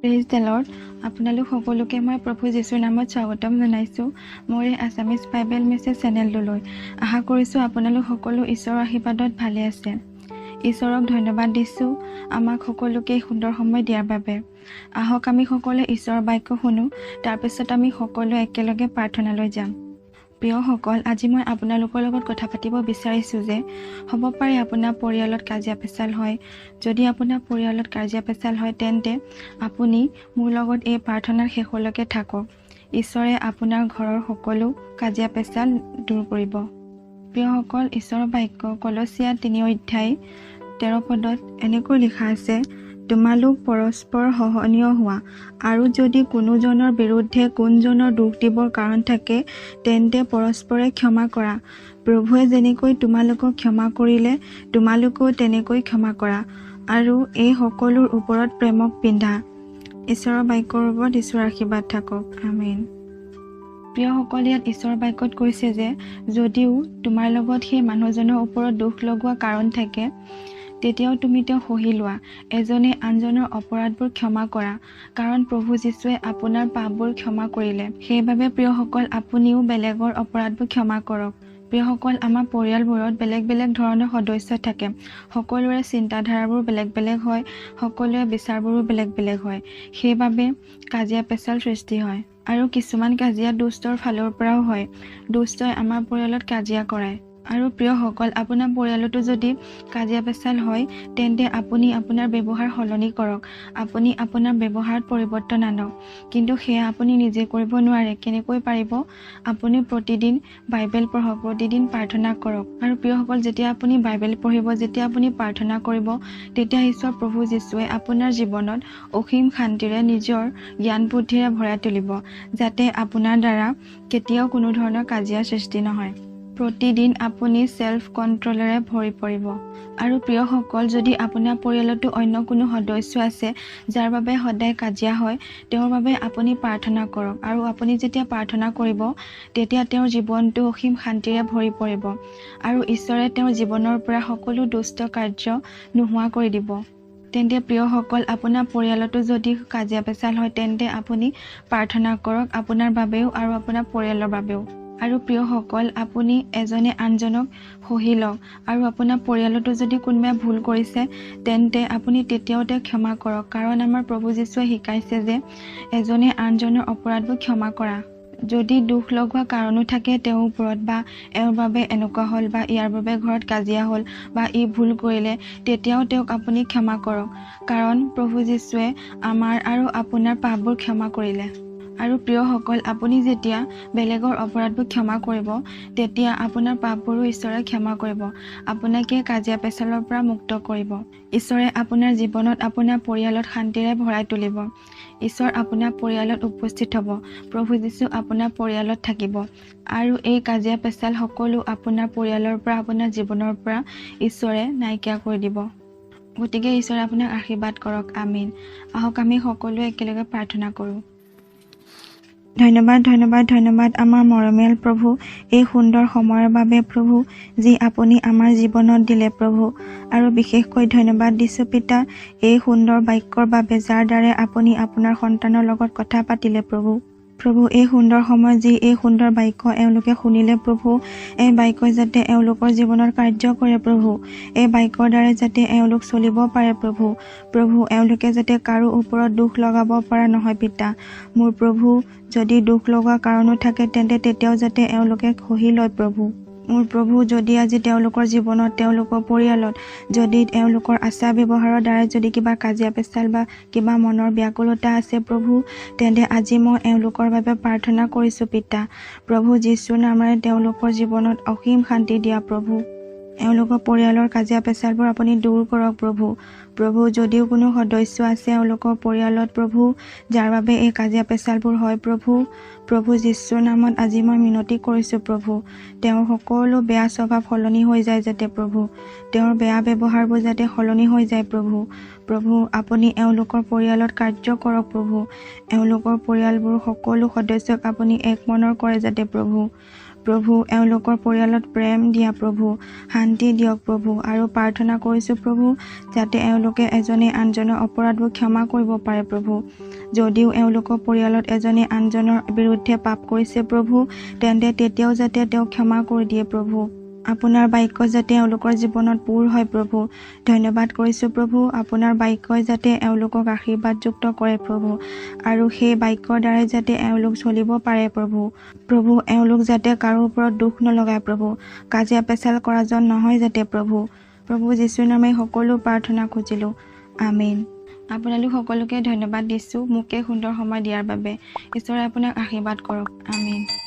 Praise the Lord. Apunalukor মই প্ৰভু যীশুৰ নামত স্বাগতম জনাইছো মোৰ Assamese Bible Message চেনেললৈ। আশা কৰিছো আপোনালোক সকলো ঈশ্বৰৰ আশীৰ্বাদত ভালে আছে। ঈশ্বৰক ধন্যবাদ দিছো আমাক সকলোকে সুন্দৰ সময় দিয়াৰ বাবে। আহক আমি সকলোৱে ঈশ্বৰৰ বাক্য শুনো, তাৰ পিছত আমি সকলো একেলগে প্ৰাৰ্থনালৈ যাম। প্ৰিয়সকল, আজি মই আপোনালোকৰ লগত কথা পাতিব বিচাৰিছো যে হ'ব পাৰে আপোনাৰ পৰিয়ালত কাজিয়া পেচাল হয়। যদি আপোনাৰ পৰিয়ালত কাজিয়া পেচাল হয় তেন্তে আপুনি মোৰ লগত এই প্ৰাৰ্থনাৰ শেষলৈকে থাকক। ঈশ্বৰে আপোনাৰ ঘৰৰ সকলো কাজিয়া পেচাল দূৰ কৰিব। প্ৰিয়সকল, ঈশ্বৰৰ বাক্য কলচীয়া 3:13 এনেকৈ লিখা আছে, তোমালোক পৰস্পৰ সহনীয় হোৱা, আৰু যদি কোনোজনৰ বিৰুদ্ধে কোনজনৰ দোষ দিবৰ কাৰণ থাকে তেন্তে পৰস্পৰে ক্ষমা কৰা। প্ৰভুৱে যেনেকৈ তোমালোকক ক্ষমা কৰিলে তোমালোকেও তেনেকৈ ক্ষমা কৰা, আৰু এই সকলোৰ ওপৰত প্ৰেমক পিন্ধা। ঈশ্বৰৰ বাক্যৰ ওপৰত ঈশ্বৰৰ আশীৰ্বাদ থাকক। আমেন। প্ৰিয়সকল, ইয়াত ঈশ্বৰৰ বাক্যত কৈছে যে যদিও তোমাৰ লগত সেই মানুহজনৰ ওপৰত দোষ লগোৱা কাৰণ থাকে তেতিয়াও তুমি তেওঁক সহি লোৱা। এজনে আনজনৰ অপৰাধবোৰ ক্ষমা কৰা, কাৰণ প্ৰভু যীশুৱে আপোনাৰ পাপবোৰ ক্ষমা কৰিলে। সেইবাবে প্ৰিয়সকল, আপুনিও বেলেগৰ অপৰাধবোৰ ক্ষমা কৰক। প্ৰিয়সকল, আমাৰ পৰিয়ালবোৰত বেলেগ বেলেগ ধৰণৰ সদস্য থাকে। সকলোৰে চিন্তাধাৰাবোৰ বেলেগ বেলেগ হয়, সকলোৰে বিচাৰবোৰো বেলেগ বেলেগ হয়। সেইবাবে কাজিয়া পেচাল সৃষ্টি হয়, আৰু কিছুমান কাজিয়া দুষ্টৰ ফালৰ পৰাও হয়। দুষ্টই আমাৰ পৰিয়ালত কাজিয়া কৰায়। আৰু প্ৰিয়সকল, আপোনাৰ পৰিয়ালতো যদি কাজিয়া পেচাল হয় তেন্তে আপুনি আপোনাৰ ব্যৱহাৰ সলনি কৰক। আপুনি আপোনাৰ ব্যৱহাৰত পৰিৱৰ্তন আনক। কিন্তু সেয়া আপুনি নিজে কৰিব নোৱাৰে। কেনেকৈ পাৰিব? আপুনি প্ৰতিদিন বাইবেল পঢ়ক, প্ৰতিদিন প্ৰাৰ্থনা কৰক। আৰু প্ৰিয়সকল, যেতিয়া আপুনি বাইবেল পঢ়িব, যেতিয়া আপুনি প্ৰাৰ্থনা কৰিব, তেতিয়া ঈশ্বৰ প্ৰভু যীশুৱে আপোনাৰ জীৱনত অসীম শান্তিৰে নিজৰ জ্ঞান বুদ্ধিৰে ভৰাই তুলিব, যাতে আপোনাৰ দ্বাৰা কেতিয়াও কোনো ধৰণৰ কাজিয়াৰ সৃষ্টি নহয়। প্ৰতিদিন আপুনি সেল্ফ কণ্ট্ৰলেৰে ভৰি পৰিব। আৰু প্ৰিয়সকল, যদি আপোনাৰ পৰিয়ালতো অন্য কোনো সদস্য আছে যাৰ বাবে সদায় কাজিয়া হয়, তেওঁৰ বাবে আপুনি প্ৰাৰ্থনা কৰক। আৰু আপুনি যেতিয়া প্ৰাৰ্থনা কৰিব তেতিয়া তেওঁৰ জীৱনটো অসীম শান্তিৰে ভৰি পৰিব, আৰু ঈশ্বৰে তেওঁৰ জীৱনৰ পৰা সকলো দুষ্ট কাৰ্য নোহোৱা কৰি দিব। তেন্তে প্ৰিয়সকল, আপোনাৰ পৰিয়ালতো যদি কাজিয়া পেচাল হয় তেন্তে আপুনি প্ৰাৰ্থনা কৰক, আপোনাৰ বাবেও আৰু আপোনাৰ পৰিয়ালৰ বাবেও। আৰু প্ৰিয়সকল, আপুনি এজনে আনজনক সহি লওক। আৰু আপোনাৰ পৰিয়ালতো যদি কোনোবাই ভুল কৰিছে তেন্তে আপুনি তেতিয়াও তেওঁক ক্ষমা কৰক, কাৰণ আমাৰ প্ৰভু যীশুৱে শিকাইছে যে এজনে আনজনৰ অপৰাধবোৰ ক্ষমা কৰা। যদি দুখ লগোৱা কাৰণো থাকে তেওঁৰ ওপৰত, বা এওঁৰ বাবে এনেকুৱা হ'ল, বা ইয়াৰ বাবে ঘৰত কাজিয়া হ'ল, বা ই ভুল কৰিলে, তেতিয়াও তেওঁক আপুনি ক্ষমা কৰক, কাৰণ প্ৰভু যীশুৱে আমাৰ আৰু আপোনাৰ পাপবোৰ ক্ষমা কৰিলে। আৰু প্ৰিয়সকল, আপুনি যেতিয়া বেলেগৰ অপৰাধবোৰ ক্ষমা কৰিব তেতিয়া আপোনাৰ পাপবোৰো ঈশ্বৰে ক্ষমা কৰিব, আপোনাকে কাজিয়া পেচালৰ পৰা মুক্ত কৰিব। ঈশ্বৰে আপোনাৰ জীৱনত, আপোনাৰ পৰিয়ালত শান্তিৰে ভৰাই তুলিব। ঈশ্বৰ আপোনাৰ পৰিয়ালত উপস্থিত হ'ব। প্ৰভু যীশু আপোনাৰ পৰিয়ালত থাকিব, আৰু এই কাজিয়া পেচাল সকলো আপোনাৰ পৰিয়ালৰ পৰা, আপোনাৰ জীৱনৰ পৰা ঈশ্বৰে নাইকিয়া কৰি দিব। গতিকে ঈশ্বৰে আপোনাক আশীৰ্বাদ কৰক। আমিন। আহক আমি সকলোৱে একেলগে প্ৰাৰ্থনা কৰোঁ। ধন্যবাদ, ধন্যবাদ, ধন্যবাদ আমাৰ মৰমীয়াল প্ৰভু, এই সুন্দৰ সময়ৰ বাবে প্ৰভু, যি আপুনি আমাৰ জীৱনত দিলে প্ৰভু। আৰু বিশেষকৈ ধন্যবাদ দিছোঁ পিতা, এই সুন্দৰ বাক্যৰ বাবে, যাৰ দ্বাৰা আপুনি আপোনাৰ সন্তানৰ লগত কথা পাতিলে প্ৰভু। প্ৰভু, এই সুন্দৰ সময়ত যি এই সুন্দৰ বাক্য এওঁলোকে শুনিলে প্ৰভু, এই বাক্যই যাতে এওঁলোকৰ জীৱনত কাৰ্য কৰে প্ৰভু। এই বাক্যৰ দ্বাৰা যাতে এওঁলোক চলিব পাৰে প্ৰভু। প্ৰভু, এওঁলোকে যাতে কাৰো ওপৰত দুখ লগাব পৰা নহয় পিতা। মোৰ প্ৰভু, যদি দুখ লগোৱা কাৰণো থাকে তেন্তে তেতিয়াও যাতে এওঁলোকে সহি লয় প্ৰভু। মোৰ প্ৰভু, যদি আজি তেওঁলোকৰ জীৱনত, তেওঁলোকৰ পৰিয়ালত যদি এওঁলোকৰ আচাৰ ব্যৱহাৰৰ দ্বাৰা যদি কিবা কাজিয়া পেচাল বা কিবা মনৰ ব্যাকুলতা আছে প্ৰভু, তেন্তে আজি মই এওঁলোকৰ বাবে প্ৰাৰ্থনা কৰিছোঁ পিতা। প্ৰভু যীশুৰ নামেৰে তেওঁলোকৰ জীৱনত অসীম শান্তি দিয়া প্ৰভু। এওঁলোকৰ পৰিয়ালৰ কাজিয়া পেচালবোৰ আপুনি দূৰ কৰক প্ৰভু। প্ৰভু, যদিও কোনো সদস্য আছে এওঁলোকৰ পৰিয়ালত প্ৰভু, যাৰ বাবে এই কাজিয়া পেচালবোৰ হয় প্ৰভু, প্ৰভু যীশুৰ নামত আজি মই মিনতি কৰিছোঁ প্ৰভু, তেওঁৰ সকলো বেয়া স্বভাৱ সলনি হৈ যায় যাতে প্ৰভু, তেওঁৰ বেয়া ব্যৱহাৰবোৰ যাতে সলনি হৈ যায় প্ৰভু। প্ৰভু, আপুনি এওঁলোকৰ পৰিয়ালত কাৰ্য কৰক প্ৰভু। এওঁলোকৰ পৰিয়ালবোৰ সকলো সদস্যক আপুনি এক মনৰ কৰে যাতে প্ৰভু। প্ৰভু এওঁলোকৰ পৰিয়ালত প্ৰেম দিয়া প্ৰভু শান্তি দিয়ক প্ৰভু আৰু প্ৰাৰ্থনা কৰিছোঁ প্ৰভু যাতে এওঁলোকে এজনে আনজনৰ অপৰাধবোৰ ক্ষমা কৰিব পাৰে প্ৰভু যদিও এওঁলোকৰ পৰিয়ালত এজনে আনজনৰ বিৰুদ্ধে পাপ কৰিছে প্ৰভু তেন্তে তেতিয়াও যাতে তেওঁ ক্ষমা কৰি দিয়ে প্ৰভু আপোনাৰ বাক্য যাতে এওঁলোকৰ জীৱনত পূৰ হয় প্ৰভু ধন্যবাদ কৰিছোঁ প্ৰভু আপোনাৰ বাক্যই যাতে এওঁলোকক আশীৰ্বাদযুক্ত কৰে প্ৰভু আৰু সেই বাক্যৰ দ্বাৰাই যাতে এওঁলোক চলিব পাৰে প্ৰভু এওঁলোক যাতে কাৰো ওপৰত দুখ নলগায় প্ৰভু কাজিয়া পেচাল কৰা জন নহয় যাতে প্ৰভু যীশুৰ নামে সকলো প্ৰাৰ্থনা খুজিলোঁ আমেন আপোনালোক সকলোকে ধন্যবাদ দিছোঁ মোকে সুন্দৰ সময় দিয়াৰ বাবে ঈশ্বৰে আপোনাক আশীৰ্বাদ কৰক আমেন